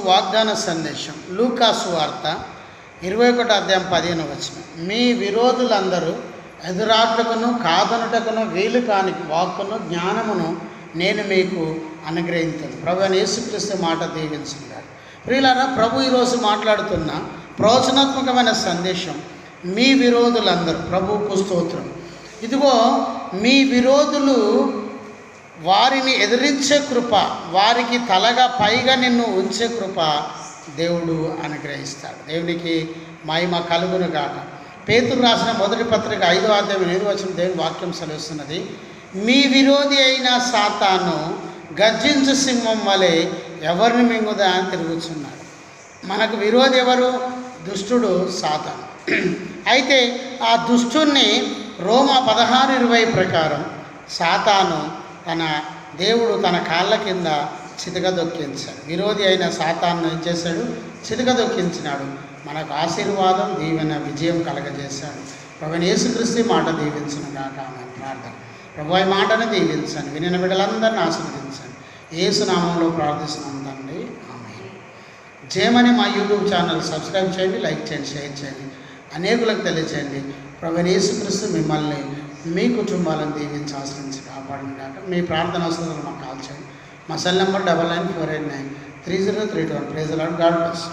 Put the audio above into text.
వాగ్దాన సందేశం లూకాసు వార్త 21వ అధ్యాయం 15వ వచనం. మీ విరోధులందరూ ఎదురాటకును కాదనుటకును వీలు కాని వాక్కును జ్ఞానమును నేను మీకు అనుగ్రహించాను. ప్రభువైన యేసుక్రీస్తు మాట దీవించుకున్నాడు. ప్రియులారా, ప్రభు ఈరోజు మాట్లాడుతున్న ప్రవచనాత్మకమైన సందేశం మీ విరోధులందరూ. ప్రభువుకు స్తోత్రం. ఇదిగో మీ విరోధులు వారిని ఎదిరించే కృప, వారికి తలగా పైగా నిన్ను ఉంచే కృప దేవుడు అనుగ్రహిస్తాడు. దేవునికి మహిమ కలుగును గాక. పేతురు రాసిన మొదటి పత్రిక 5వ అధ్యాయం 8వ వచనం దేవుని వాక్యం సెలవుస్తున్నది. మీ విరోధి అయిన సాతాను గర్జించు సింహం వలె ఎవరిని మింగుదా అని తిరుగుతున్నాడు. మనకు విరోధి ఎవరు? దుష్టుడు సాతాను. అయితే ఆ దుష్టుణ్ణి రోమా 16:20 ప్రకారం సాతాను దేవుడు తన కాళ్ళ కింద చితకదొక్కించాడు. విరోధి అయిన సాతాను ఏం చేశాడు? చితకదొక్కించినాడు. మనకు ఆశీర్వాదం, దీవెన, విజయం కలగజేశాడు. ప్రభువైన యేసుక్రీస్తు మాట దీవించను గాక. ఆమె ప్రార్థన. ప్రభు ఈ మాటను దీవించండి, వినిన బిడ్డలందరినీ ఆశీర్వదించండి. యేసు నామంలో ప్రార్థిస్తున్నాం తండ్రి, ఆమేన్. జయమని మా యూట్యూబ్ ఛానల్ సబ్స్క్రైబ్ చేయండి, లైక్ చేయండి, షేర్ చేయండి, అనేకులకు తెలియచేయండి. ప్రభువైన యేసుక్రీస్తు మిమ్మల్ని, మీ కుటుంబాలను దీవించి ఆశ్రయించి కాపాడును గాక. మీ ప్రార్థన అవసరాలు మాకు కాల్ చేయండి. మా cell number 9948930321. Praise the Lord. God bless.